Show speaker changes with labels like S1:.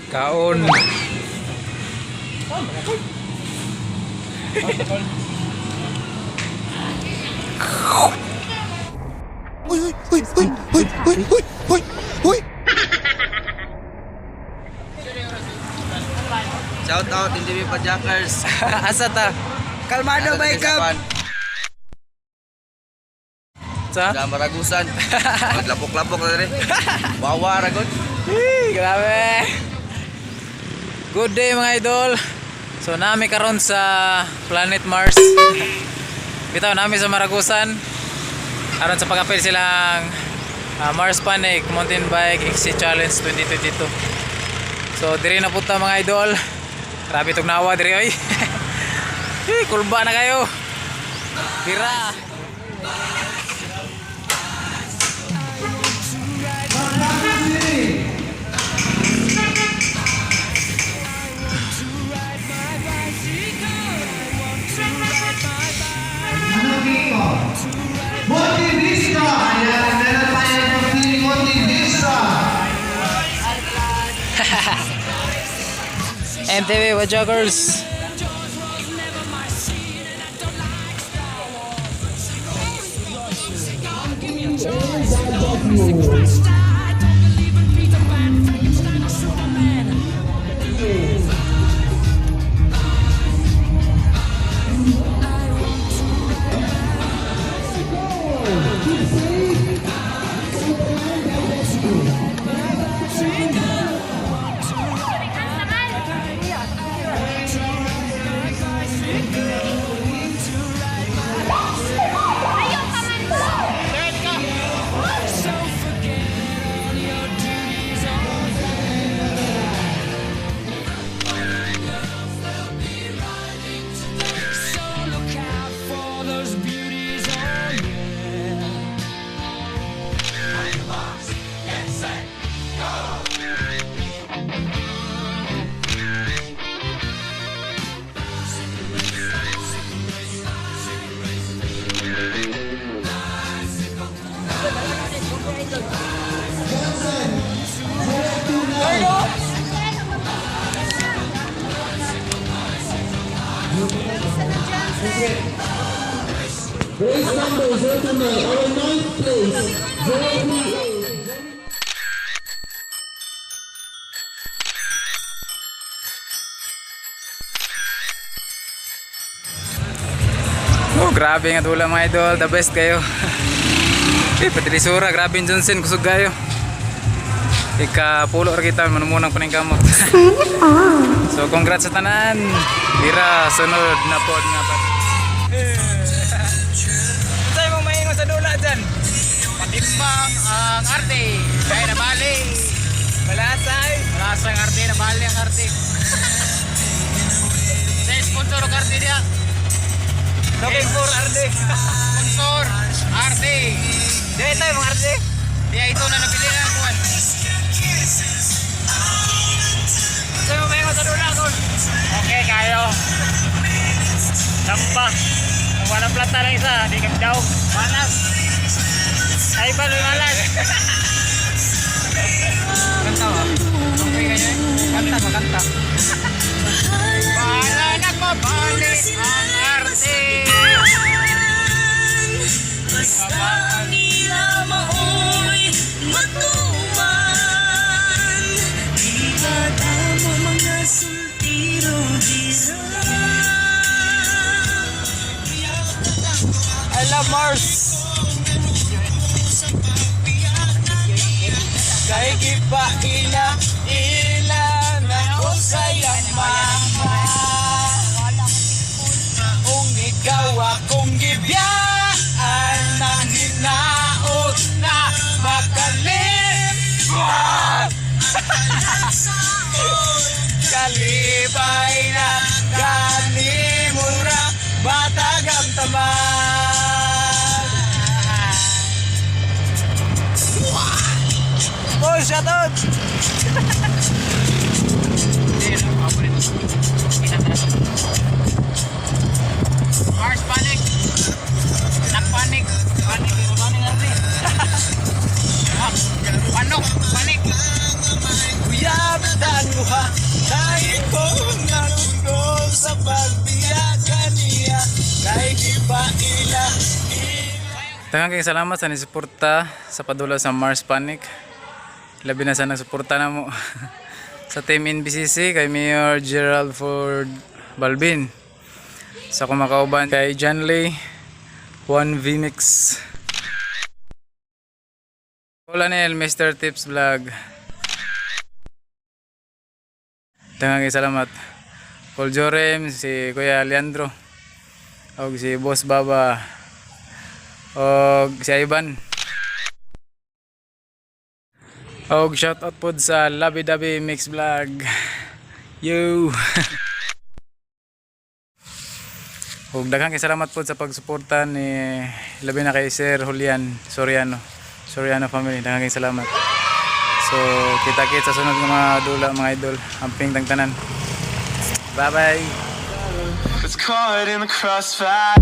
S1: Kaon.
S2: Uy, uy, uy, uy, uy, uy, uy, uy, uy.
S3: Shout out NDB Pajakers.
S1: Asa ta?
S2: Kalmado ba ikaw?
S1: Sa?
S3: Sa Maragusan. Maglapok-lapok na rin. Wawa ragon.
S1: Grabe. Good day mga idol. So nami karon sa Planet Mars. Bitaw nami sa Maragusan. Aron sa pag-apil silang Mars Panic Mountain Bike XC Challenge 2022. So diri na punta mga idol. Grabe itong nawa diri oy. Kulba na kayo. Tira.
S4: Motivista! Ayan, meron tayo ng feeling Motivista!
S1: MTV Wajoggers.
S4: Race number 09, our ninth place, 038.
S1: Oh, grabe nga tula mga idol, the best kayo. Patilisura, grabe yung Johnson, kusog kayo. Ika pulo ra kita manumunang paning kamot. So congrats sa tanan. Dira sunod na pod nga pa. Say mo maingon sa dula dyan.
S5: Patimbang ang arte. Kaya na bali.
S1: Malasay.
S5: Malasang arte na bali ang arte. Sa sponsor ang arte niya.
S1: Looking for Arde.
S5: Sponsor arte.
S1: Dito tayo mga Arde.
S5: Diya ito na nabili na ang kuwan.
S1: Say mo maingon sa dula kon.
S5: Okay kayo. Dampa. Ang walang plata lang isa. Di kami daw. Malas. Ay ba malas?
S1: Kanta ba? Okay kayo. Kanta ba kanta?
S5: Bahala na ko bali ang arte.
S6: Basta nila maoy matuman. Di ba tama mga sultiro diyan?
S1: I love Mars. Kay gipa ila na ko sayang mama. Kung ikaw akong gibiyaan nang hinaot na makalim. Kalibay na kanimura batagam taman. Oh, shout out!
S5: Mars Panic. Nak panik. Panik. Panik nanti. Panok. Panik.
S1: Uyab dan luha Daghang kayong salamat sa nisuporta sa padula sa Mars Panic. Labi na sa nagsuporta na mo sa Team NBCC kay Mayor Gerald Ford Balbin. Sa kumakauban kay John Lee, Juan Vmix. Hola Nel, Mr. Tips Vlog. Daghang kayong salamat. Paul Jorem, si Kuya Leandro, og si Boss Baba, og si Ivan. Og shoutout po sa Labi Dabi Mix Vlog. Yo! Og daghang kay salamat po sa pagsuporta ni labi na kay Sir Julian Soriano family. Daghang kay salamat. So kita-kit sa sunod nga mga dula mga idol. Amping tangtanan. Bye bye.
S7: Was caught in the crossfire.